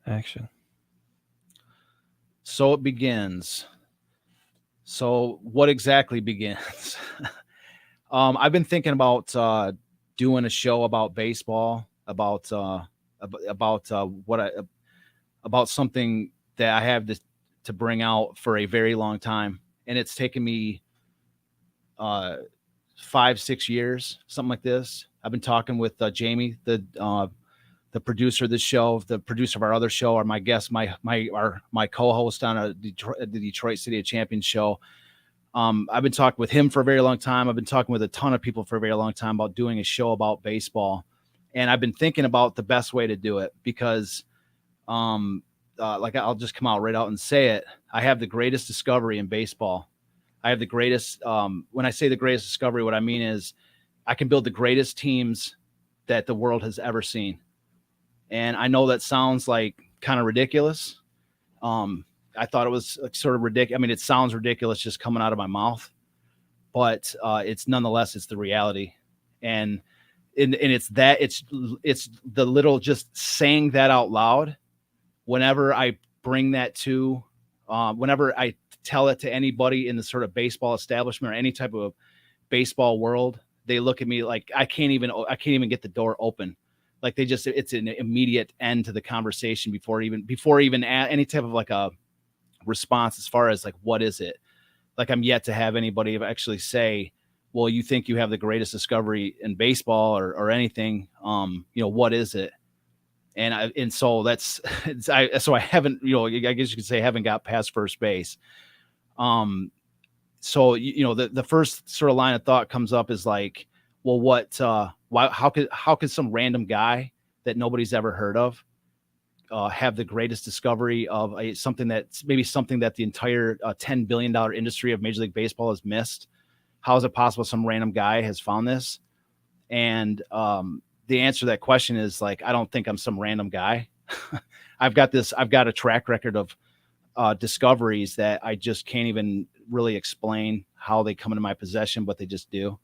Action. So it begins. So what exactly begins? I've been thinking about doing a show about baseball, about about something that I have to bring out for a very long time, and it's taken me 5-6 years, something like this. I've been talking with Jamie, the producer of this show, the producer of our other show, or my guest, my co-host on the Detroit City of Campions show. I've been talking with him for a very long time. I've been talking with a ton of people for a very long time about doing a show about baseball, and I've been thinking about the best way to do it because, like I'll just come out right out and say it. I have the greatest discovery in baseball. I have the greatest. When I say the greatest discovery, what I mean is I can build the greatest teams that the world has ever seen. And I know that sounds like kind of ridiculous. I thought it was sort of ridiculous. I mean, it sounds ridiculous just coming out of my mouth, but it's nonetheless, it's the reality. And it's the little, just saying that out loud. Whenever I bring that to, whenever I tell it to anybody in the sort of baseball establishment or any type of baseball world, they look at me like I can't even get the door open. Like it's an immediate end to the conversation before even any type of like a response as far as like, what is it? Like I'm yet to have anybody actually say, well, you think you have the greatest discovery in baseball or anything. What is it? And so I haven't, I guess you could say I haven't got past first base. So, the first sort of line of thought comes up is like, well, how could some random guy that nobody's ever heard of have the greatest discovery of something that the entire $10 billion industry of Major League Baseball has missed? How is it possible some random guy has found this? And the answer to that question is like, I don't think I'm some random guy. I've got a track record of discoveries that I just can't even really explain how they come into my possession, but they just do.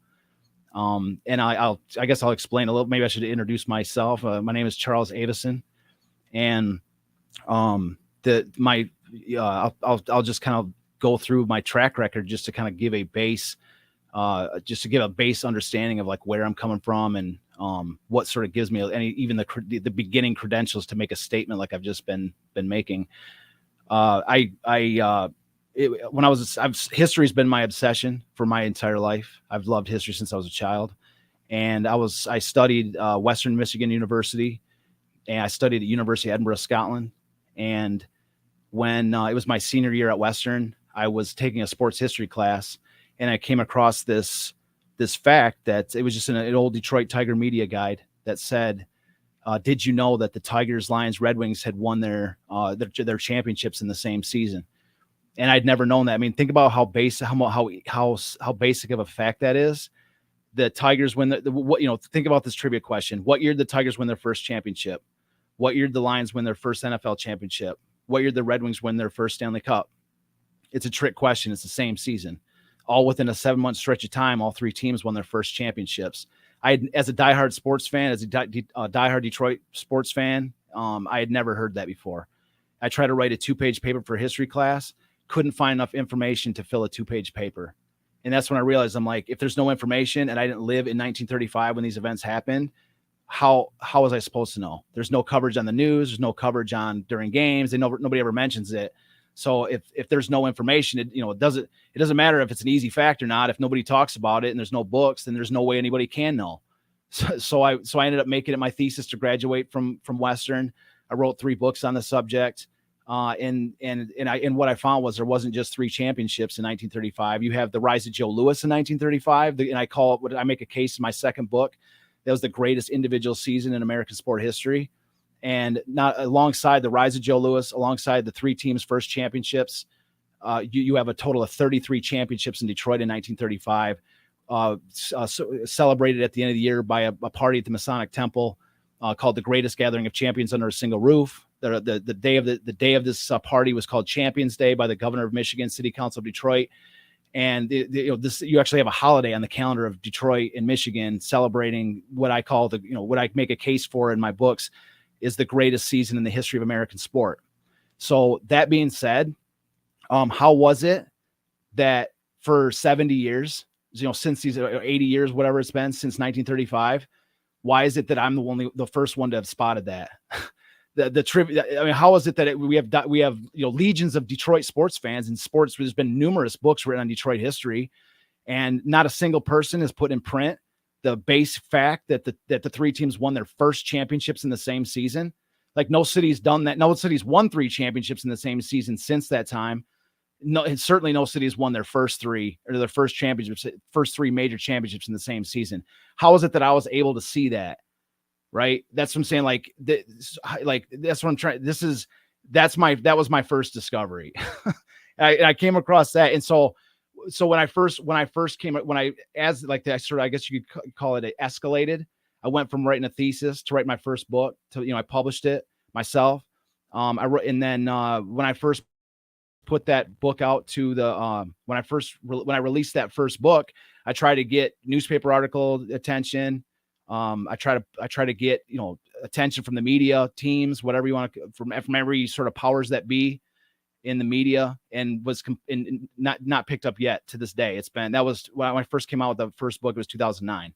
And I guess I'll explain a little. Maybe I should introduce myself. My name is Charles Avison, and I'll just kind of go through my track record just to kind of give a base, understanding of like where I'm coming from and what sort of gives me even the beginning credentials to make a statement like I've just been making. History's been my obsession for my entire life. I've loved history since I was a child, and I studied Western Michigan University, and I studied at University of Edinburgh, Scotland. And when it was my senior year at Western, I was taking a sports history class, and I came across this fact that it was just an old Detroit Tiger media guide that said, did you know that the Tigers, Lions, Red Wings had won their championships in the same season? And I'd never known that. I mean, think about how basic of a fact that is. The Tigers win think about this trivia question. What year did the Tigers win their first championship? What year did the Lions win their first NFL championship? What year did the Red Wings win their first Stanley Cup? It's a trick question. It's the same season. All within a 7-month stretch of time, all three teams won their first championships. As a diehard sports fan, as a diehard Detroit sports fan, I had never heard that before. I tried to write a 2-page paper for history class, couldn't find enough information to fill a 2-page paper. And that's when I realized, I'm like, if there's no information and I didn't live in 1935 when these events happened, how was I supposed to know? There's no coverage on the news. There's no coverage during games. Nobody ever mentions it. So if there's no information, it doesn't matter if it's an easy fact or not. If nobody talks about it and there's no books, then there's no way anybody can know. So I ended up making it my thesis to graduate from Western. I wrote 3 books on the subject. And what I found was there wasn't just 3 championships in 1935. You have the rise of Joe Louis in 1935. And I make a case in my second book. That was the greatest individual season in American sport history. And not alongside the rise of Joe Louis, alongside the 3 teams' first championships, you have a total of 33 championships in Detroit in 1935, celebrated at the end of the year by a party at the Masonic Temple called the Greatest Gathering of Champions Under a Single Roof. The day of this party was called Champions Day by the governor of Michigan, City Council of Detroit. And you actually have a holiday on the calendar of Detroit and Michigan celebrating what I call what I make a case for in my books is the greatest season in the history of American sport. So that being said, how was it that for 70 years, since these 80 years, whatever it's been since 1935, why is it that I'm the first one to have spotted that? the trivia. I mean, how is it that we have legions of Detroit sports fans and sports? There's been numerous books written on Detroit history, and not a single person has put in print the base fact that the three teams won their first championships in the same season. Like, no city's done that. No city's won 3 championships in the same season since that time. No, and certainly no city's won their first 3 or their first 3 major championships in the same season. How is it that I was able to see that? Right. That's what I'm saying. Like that's what I'm trying. That was my first discovery. I came across that. And so when I first came, I guess you could call it escalated. I went from writing a thesis to write my first book to, I published it myself. I wrote, and then when I first put that book out to the, when I released that first book, I tried to get newspaper article attention. I try to get, attention from the media teams, whatever you want to, from every sort of powers that be in the media, and was not picked up yet to this day. That was when I first came out with the first book. It was 2009.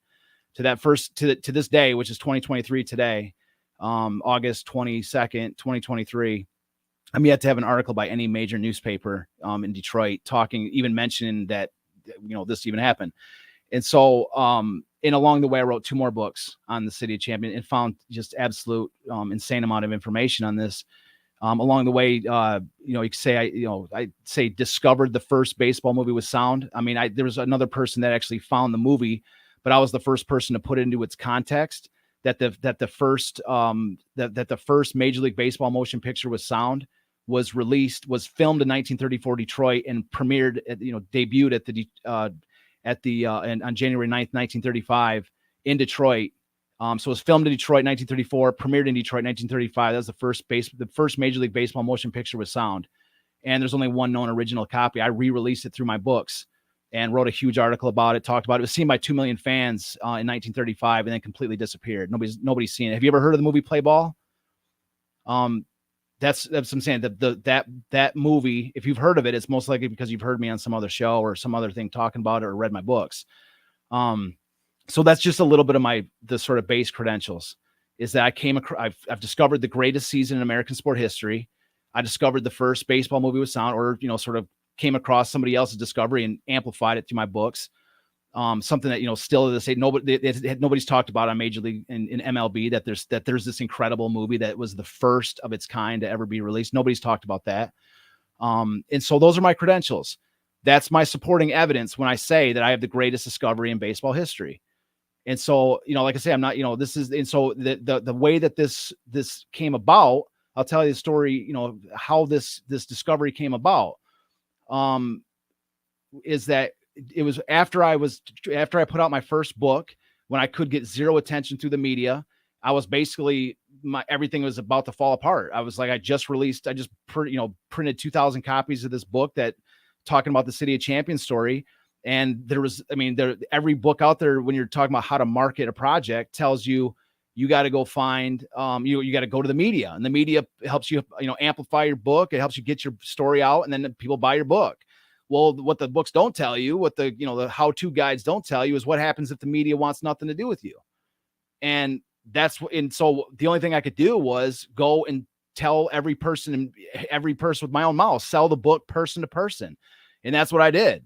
To this day, which is 2023 today, August 22nd, 2023. I'm yet to have an article by any major newspaper in Detroit even mentioning that, this even happened. And so, and along the way, I wrote 2 more books on the city of Champion and found just absolute insane amount of information on this. Along the way, you could say I discovered the first baseball movie with sound. I mean, there was another person that actually found the movie, but I was the first person to put it into its context. That the first Major League Baseball motion picture with sound was filmed in 1934 Detroit and premiered debuted on January 9th, 1935 in Detroit. So it was filmed in Detroit, 1934, premiered in Detroit, 1935. That was the first Major League Baseball motion picture with sound. And there's only one known original copy. I re-released it through my books and wrote a huge article about it, talked about it. It was seen by 2 million fans in 1935 and then completely disappeared. Nobody's seen it. Have you ever heard of the movie Play Ball? That's what I'm saying. That movie, if you've heard of it, it's most likely because you've heard me on some other show or some other thing talking about it or read my books. So that's just a little bit of the sort of base credentials, is that I've discovered the greatest season in American sport history. I discovered the first baseball movie with sound, or, sort of came across somebody else's discovery and amplified it through my books. Something that, still to this day, nobody's talked about on Major League in MLB, that there's this incredible movie that was the first of its kind to ever be released. Nobody's talked about that. And so those are my credentials. That's my supporting evidence when I say that I have the greatest discovery in baseball history. And so, like I say, I'm not, this is, and so the way that this came about, I'll tell you the story, how this discovery came about, is that it was after I put out my first book, when I could get zero attention through the media. I was basically, everything was about to fall apart. I was like, I just printed 2,000 copies of this book that talking about the City of Champions story. And every book out there, when you're talking about how to market a project, tells you got to go find, you got to go to the media, and the media helps you, amplify your book. It helps you get your story out, and then people buy your book. Well, what the books don't tell you, what the how-to guides don't tell you, is what happens if the media wants nothing to do with you. And so the only thing I could do was go and tell every person with my own mouth, sell the book person to person. And that's what I did.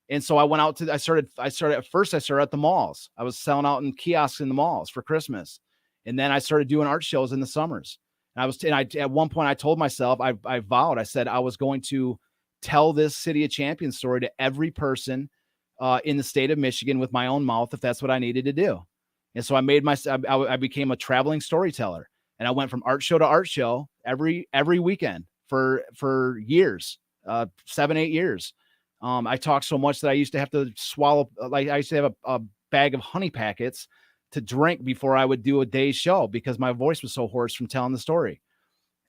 And so I went out I started at the malls. I was selling out in kiosks in the malls for Christmas. And then I started doing art shows in the summers. And at one point I told myself, I vowed, I said I was going to tell this City of Champions story to every person in the state of Michigan with my own mouth, if that's what I needed to do. And so I became a traveling storyteller, and I went from art show to art show every weekend for years, 7-8 years. I talked so much that I used to have to swallow, I used to have a bag of honey packets to drink before I would do a day's show, because my voice was so hoarse from telling the story.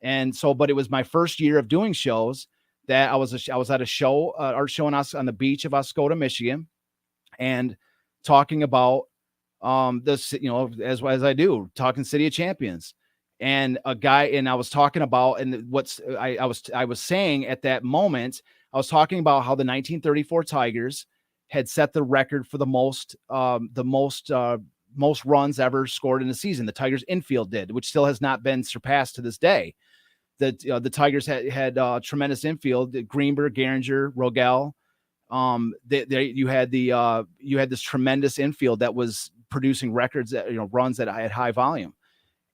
And so, but it was my first year of doing shows that I was at a show, art show on the beach of Oscoda, Michigan, and talking about this, as I do, talking City of Champions. And I was talking about, and I was saying at that moment, I was talking about how the 1934 Tigers had set the record for the most runs ever scored in a season. The Tigers infield did, which still has not been surpassed to this day. The Tigers had tremendous infield: Greenberg, Gehringer, Rogel. You had this tremendous infield that was producing records that, runs that had high volume.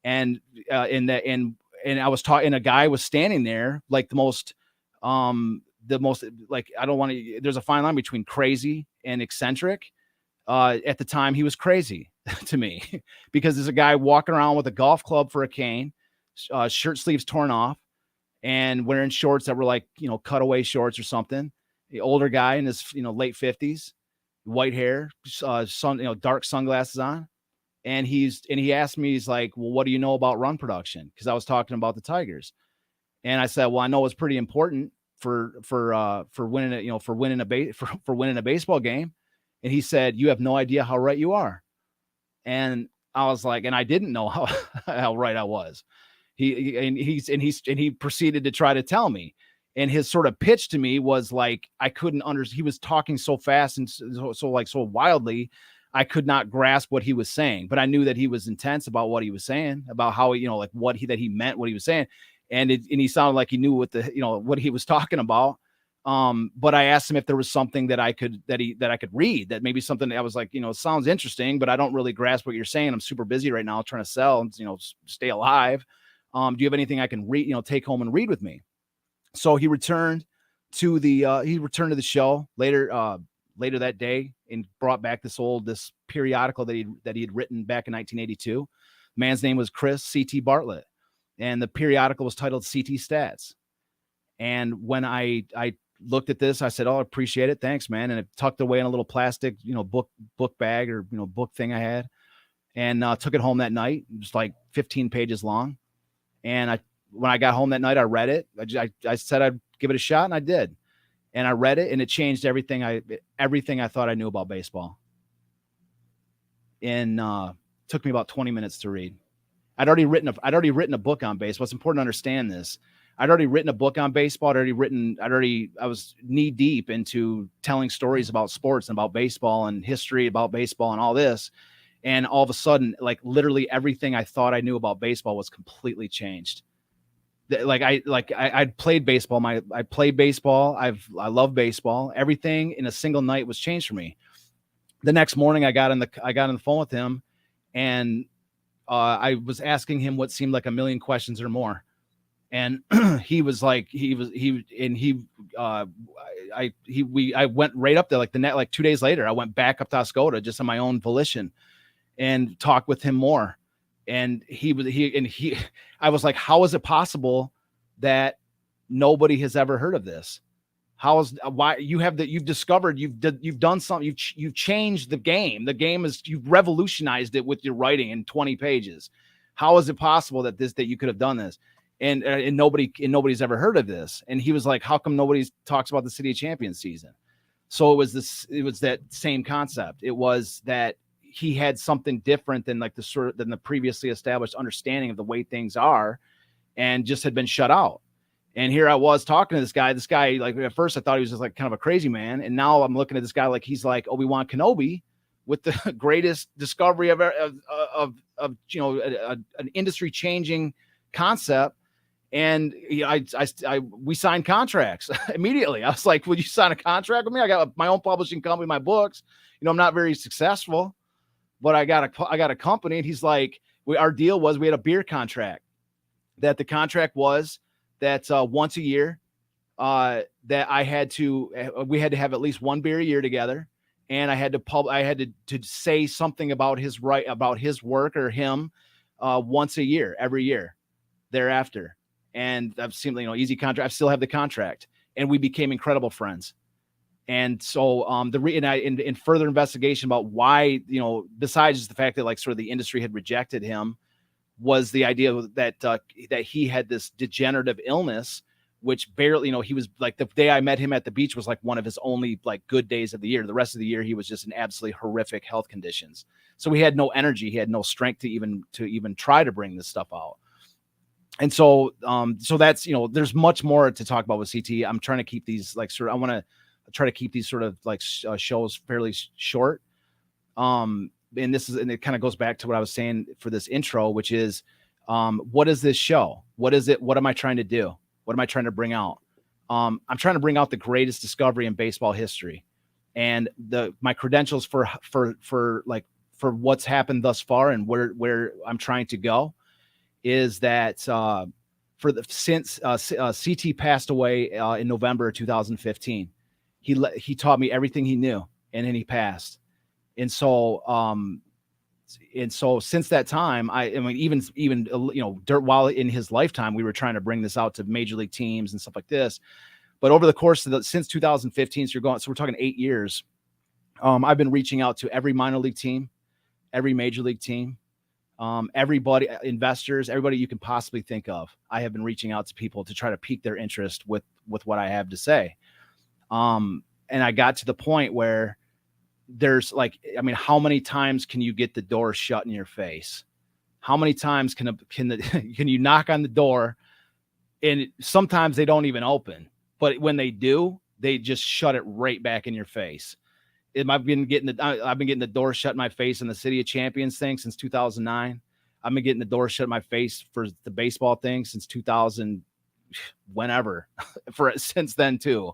And I was talking, and a guy was standing there like the most like, I don't want to, there's a fine line between crazy and eccentric. At the time he was crazy to me because there's a guy walking around with a golf club for a cane, shirt sleeves torn off, and wearing shorts that were like, cutaway shorts or something. The older guy in his, late 50s, white hair, dark sunglasses on. And he asked me, he's like, well, what do you know about run production? Because I was talking about the Tigers. And I said, well, I know it's pretty important for winning it, for winning a baseball game. And he said, you have no idea how right you are. And I was like, and I didn't know how right I was. He proceeded to try to tell me. And his sort of pitch to me was like, I couldn't understand. He was talking so fast and so wildly, I could not grasp what he was saying, but I knew that he was intense about what he was saying, about how, like that he meant what he was saying. And he sounded like he knew what he was talking about. But I asked him if there was something that I could read, that maybe something that I was like, sounds interesting, but I don't really grasp what you're saying. I'm super busy right now trying to sell and, stay alive. Do you have anything I can read, take home and read with me? So he returned to the show later that day and brought back this periodical that he had written back in 1982. The man's name was Chris C.T. Bartlett, and the periodical was titled CT Stats. And when I looked at this, I said, "Oh, I appreciate it. Thanks, man." And it tucked away in a little plastic, book bag or, book thing I had, and took it home that night. It was like 15 pages long. And when I got home that night, I read it. I said I'd give it a shot, and I did. And I read it, and it changed everything I thought I knew about baseball. And took me about 20 minutes to read. I'd already written a book on baseball. It's important to understand this. I'd already written a book on baseball. I was knee deep into telling stories about sports and about baseball and history about baseball and all this. And all of a sudden, like literally everything I thought I knew about baseball was completely changed. I played baseball. I played baseball. I love baseball. Everything in a single night was changed for me. The next morning I got on the phone with him, and I was asking him what seemed like a million questions or more. And he was like, I went right up there, like 2 days later, I went back up to Oscoda just on my own volition and talked with him more. And I was like, how is it possible that nobody has ever heard of this? You've discovered, you've done something, you've changed the game. The game you've revolutionized it with your writing in 20 pages. How is it possible that you could have done this? And nobody's ever heard of this. And he was like, how come nobody talks about the City of Champions season? So it was that same concept. It was that he had something different than the previously established understanding of the way things are, and just had been shut out. And here I was talking to this guy, like at first I thought he was just like kind of a crazy man. And now I'm looking at this guy like he's like Obi-Wan Kenobi with the greatest discovery of an industry changing concept. And we signed contracts immediately. I was like, would you sign a contract with me? I got my own publishing company, my books, I'm not very successful, but I got a company. And he's like, our deal was we had a beer contract, that the contract was that once a year that we had to have at least one beer a year together. And I had to say something about his work or him once a year, every year thereafter. And I've seen, easy contract. I still have the contract, and we became incredible friends. And so in further investigation about why, besides just the fact that like sort of the industry had rejected him, was the idea that he had this degenerative illness, which barely, he was like, the day I met him at the beach was like one of his only like good days of the year. The rest of the year, he was just in absolutely horrific health conditions. So he had no energy. He had no strength to even try to bring this stuff out. And so, so that's, there's much more to talk about with CT. I'm trying to keep these like I want to try to keep these sort of like shows fairly short. And it kind of goes back to what I was saying for this intro, which is, what is this show? What is it? What am I trying to do? What am I trying to bring out? I'm trying to bring out the greatest discovery in baseball history, and my credentials for what's happened thus far and where I'm trying to go is that since CT passed away in November 2015, he taught me everything he knew, and then he passed. And so since that time, I mean, even while in his lifetime, we were trying to bring this out to major league teams and stuff like this. But over the course of since 2015, so we're talking 8 years. I've been reaching out to every minor league team, every major league team, everybody, investors, everybody you can possibly think of. I have been reaching out to people to try to pique their interest with what I have to say. And I got to the point where there's how many times can you get the door shut in your face? How many times can you knock on the door, and sometimes they don't even open, but when they do, they just shut it right back in your face. I've been getting the door shut in my face in the City of Campions thing since 2009. I've been getting the door shut in my face for the baseball thing since 2000, whenever, since then too.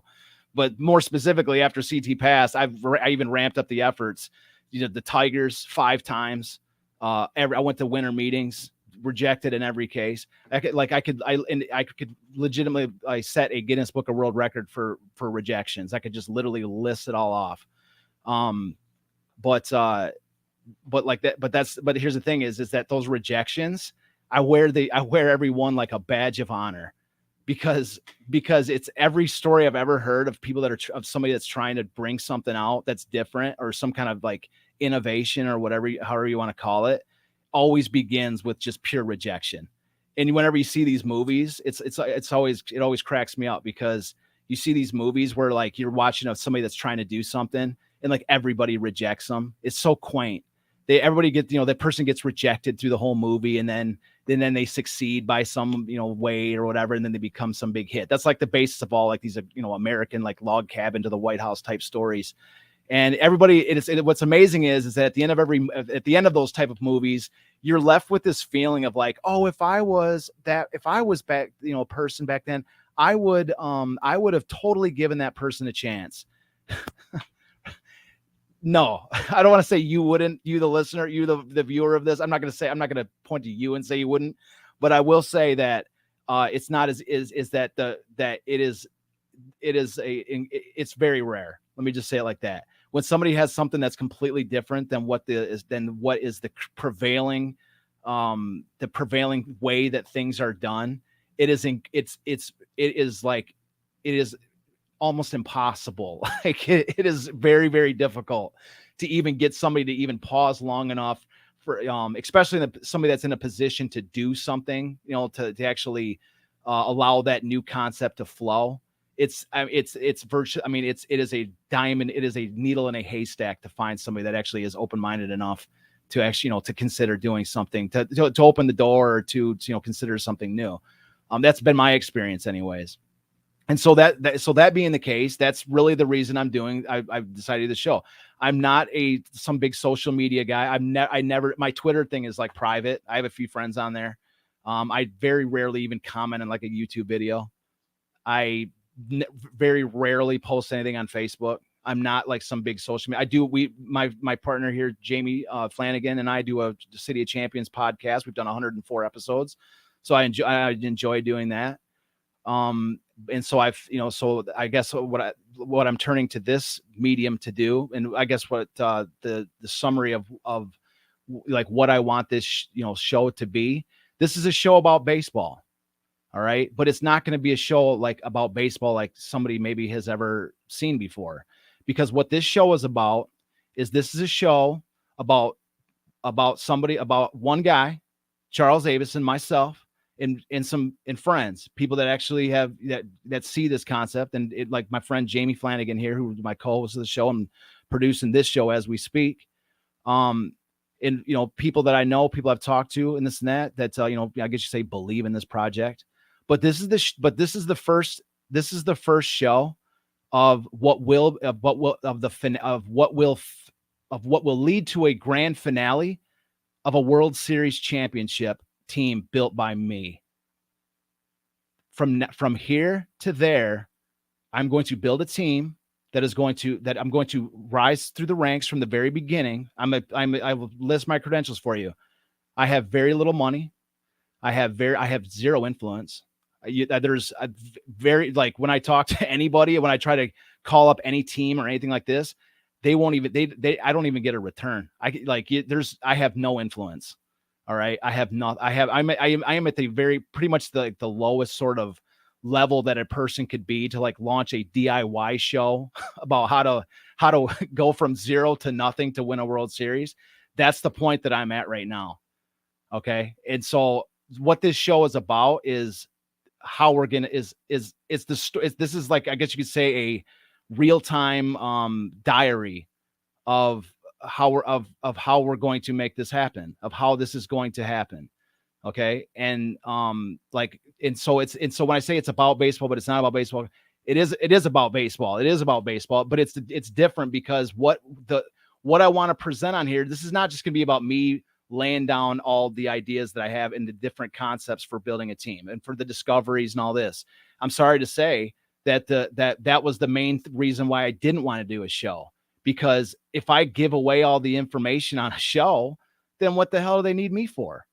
But more specifically, after CT passed, I even ramped up the efforts. The Tigers 5 times. I went to winter meetings, rejected in every case. I could legitimately set a Guinness Book of World Record for rejections. I could just literally list it all off. But here's the thing is that those rejections, I wear every one like a badge of honor, because it's every story I've ever heard of people of somebody that's trying to bring something out that's different, or some kind of like innovation or whatever, however you want to call it, always begins with just pure rejection. And whenever you see these movies, it always cracks me up, because you see these movies where like you're watching somebody that's trying to do something and like everybody rejects them. It's so quaint. Everybody gets, that person gets rejected through the whole movie, and then they succeed by some, way or whatever. And then they become some big hit. That's like the basis of all like these, American, like log cabin to the White House type stories. And everybody, what's amazing is that at the end of those type of movies, you're left with this feeling of like, oh, if I was back, a person back then, I would have totally given that person a chance. No, I don't want to say you wouldn't, you, the listener, you, the viewer of this. I'm not going to point to you and say you wouldn't, but I will say that it's not it's very rare. Let me just say it like that. When somebody has something that's completely different than what is the prevailing way that things are done, it is almost impossible. Like it is very, very difficult to even get somebody to even pause long enough for, especially somebody that's in a position to do something, to actually allow that new concept to flow. It's virtually, it is a diamond. It is a needle in a haystack to find somebody that actually is open-minded enough to actually, to consider doing something, to open the door, or to consider something new. That's been my experience anyways. And so that being the case, that's really the reason I've decided to show. I'm not some big social media guy. My Twitter thing is like private. I have a few friends on there. I very rarely even comment on like a YouTube video. I very rarely post anything on Facebook. I'm not like some big social media. My partner here, Jamie Flanagan, and I do a City of Champions podcast. We've done 104 episodes. So I enjoy doing that. And so so I guess what I'm turning to this medium to do, and I guess what the summary of like what I want this show to be. This is a show about baseball, all right, but it's not going to be a show like about baseball like somebody maybe has ever seen before, because what this show is about is this is a show about one guy, Charles Avison, myself, and friends, people that actually have that see this concept, and like my friend Jamie Flanagan here, who's my co-host of the show. I'm producing this show as we speak. in, people that I know, people I've talked to, and this and that, I guess you say believe in this project. But this is the first show of what will lead to a grand finale of a World Series championship team built by me. From here to there, I'm going to build a team that I'm going to rise through the ranks from the very beginning. I will list my credentials for you. I have very little money. I have zero influence. There's a very, like, when I talk to anybody, when I try to call up any team or anything like this, they won't even, I don't even get a return. I have no influence. All right. I am at the very, pretty much the lowest sort of level that a person could be to, like, launch a DIY show about how to go from zero to nothing to win a World Series. That's the point that I'm at right now. Okay. And so what this show is about is how we're going to, this is, like, I guess you could say, a real-time diary of how we're going to make this happen, of how this is going to happen. Okay. And so when I say it's about baseball, but it's not about baseball, it is about baseball. It is about baseball, but it's different because what I want to present on here, this is not just going to be about me laying down all the ideas that I have and the different concepts for building a team and for the discoveries and all this. I'm sorry to say that that was the main reason why I didn't want to do a show, because if I give away all the information on a show, then what the hell do they need me for?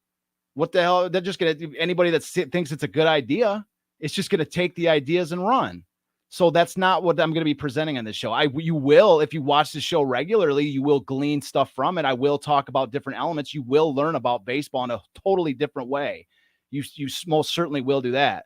What the hell? They're just going to, anybody that thinks it's a good idea, it's just going to take the ideas and run. So that's not what I'm going to be presenting on this show. You will, if you watch the show regularly, you will glean stuff from it. I will talk about different elements. You will learn about baseball in a totally different way. You most certainly will do that.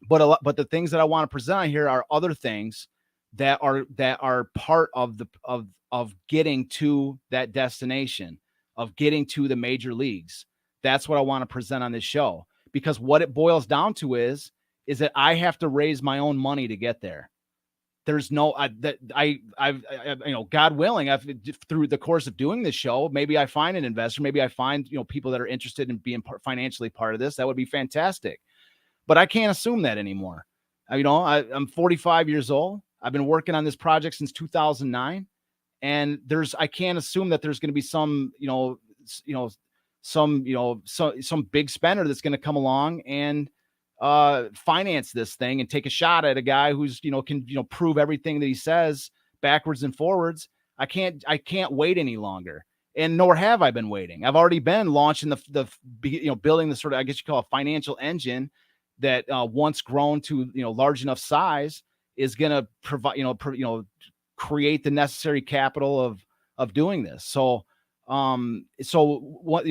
But the things that I want to present on here are other things that are part of getting to that destination, of getting to the major leagues. That's what I want to present on this show, because what it boils down to is that I have to raise my own money to get there. There's no, God willing, through the course of doing this show, maybe I find an investor, maybe I find, people that are interested in being financially part of this. That would be fantastic. But I can't assume that anymore. I'm 45 years old. I've been working on this project since 2009. And I can't assume that there's going to be some big spender that's going to come along and finance this thing and take a shot at a guy who's, can prove everything that he says backwards and forwards. I can't wait any longer. And nor have I been waiting. I've already been launching building the sort of, I guess you call a financial engine that once grown to, large enough size is going to provide, create the necessary capital of doing this. So what,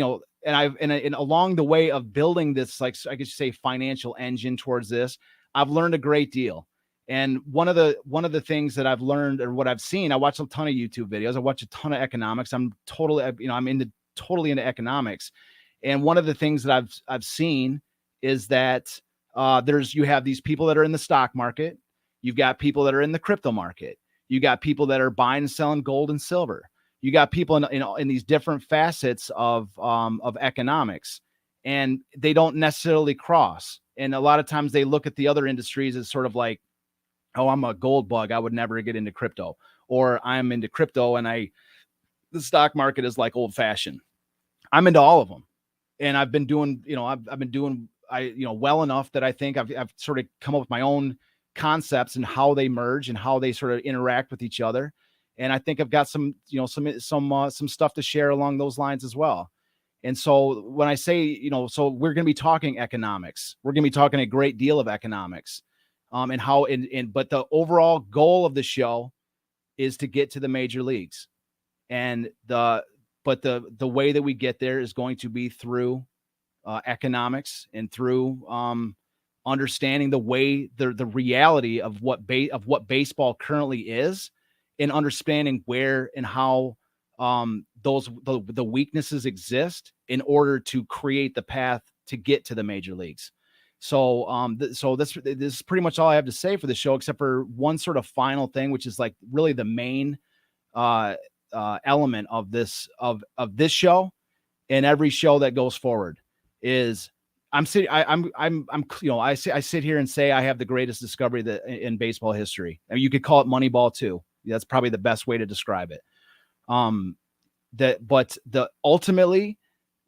and along the way of building this, like, I guess you say, financial engine towards this, I've learned a great deal. And one of the things that I've learned, or what I've seen, I watch a ton of YouTube videos. I watch a ton of economics. I'm totally into economics. And one of the things that I've seen is that you have these people that are in the stock market. You've got people that are in the crypto market. You got people that are buying and selling gold and silver. You got people in these different facets of economics, and they don't necessarily cross. And a lot of times they look at the other industries as sort of like, oh, I'm a gold bug, I would never get into crypto, or I'm into crypto and the stock market is like old fashioned. I'm into all of them. And I've been doing, well enough that I think I've sort of come up with my own concepts and how they merge and how they sort of interact with each other. And I think I've got some stuff to share along those lines as well. And so when I say, so we're going to be talking economics, we're going to be talking a great deal of economics, and how, but the overall goal of the show is to get to the major leagues. And the way that we get there is going to be through economics and through understanding the way the reality of what baseball currently is, and understanding where and how the weaknesses exist in order to create the path to get to the major leagues. So this is pretty much all I have to say for the show, except for one sort of final thing, which is like really the main element of this show and every show that goes forward is I sit here and say I have the greatest discovery in baseball history. I mean, you could call it Moneyball too. That's probably the best way to describe it. But ultimately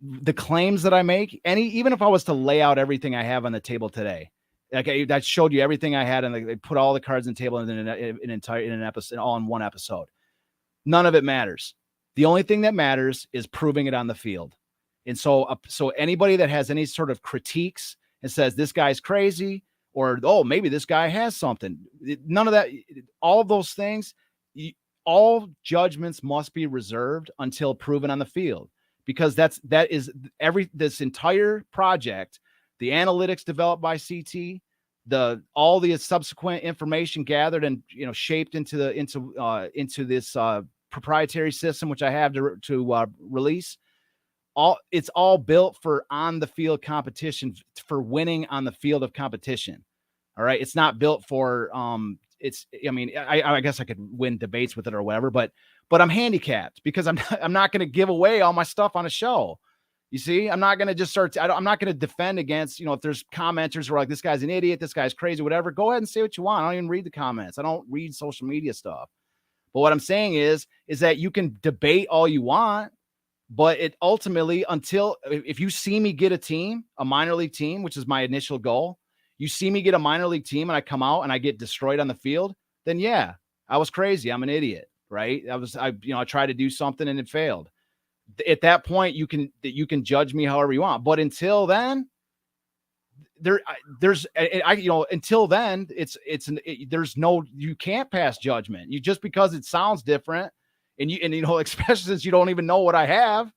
the claims that I make, even if I was to lay out everything I have on the table today, like that showed you everything I had, and they put all the cards on the table in an episode, all in one episode. None of it matters. The only thing that matters is proving it on the field. And so anybody that has any sort of critiques and says this guy's crazy, or, oh, maybe this guy has something, none of that, all of those things, all judgments must be reserved until proven on the field, because this entire project, the analytics developed by CT, all the subsequent information gathered and shaped into this proprietary system, which I have to release. It's all built for on the field competition, for winning on the field of competition. All right. It's not built for, I guess I could win debates with it or whatever, but I'm handicapped because I'm not going to give away all my stuff on a show. You see, I'm not going to just I'm not going to defend against, if there's commenters who are like, this guy's an idiot, this guy's crazy, whatever, go ahead and say what you want. I don't even read the comments. I don't read social media stuff. But what I'm saying is that you can debate all you want, but it ultimately, if you see me get a minor league team, which is my initial goal, you see me get a minor league team and I come out and I get destroyed on the field, then yeah, I was crazy. I'm an idiot, right? I tried to do something and it failed. At that point, you can judge me however you want. But until then, until then, you can't pass judgment. Just because it sounds different, and especially since you don't even know what I have,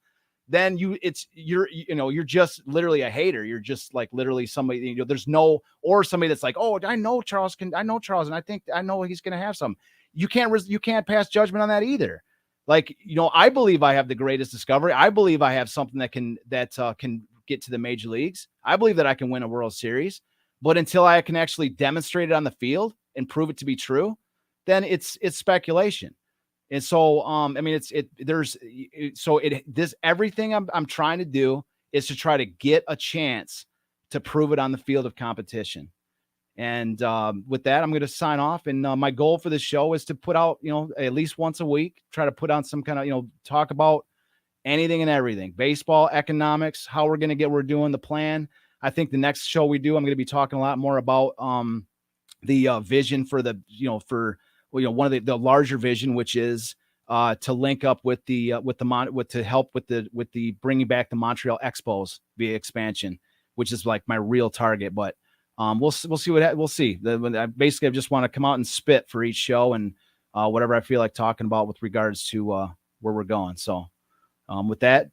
then you're just literally a hater. You're just like literally somebody, or somebody that's like, oh, I know Charles, and I know he's going to have some. You can't pass judgment on that either. Like, I believe I have the greatest discovery. I believe I have something that can get to the major leagues. I believe that I can win a World Series, but until I can actually demonstrate it on the field and prove it to be true, then it's speculation. And so, everything I'm trying to do is to try to get a chance to prove it on the field of competition. And with that, I'm going to sign off. And my goal for this show is to put out, at least once a week, try to put on some kind of, talk about anything and everything, baseball, economics, how we're doing the plan. I think the next show we do, I'm going to be talking a lot more about the vision for one of the larger vision, which is to link up with to help with the bringing back the Montreal Expos via expansion, which is like my real target. But we'll see we'll see. Basically, I just want to come out and spit for each show and whatever I feel like talking about with regards to where we're going. So with that,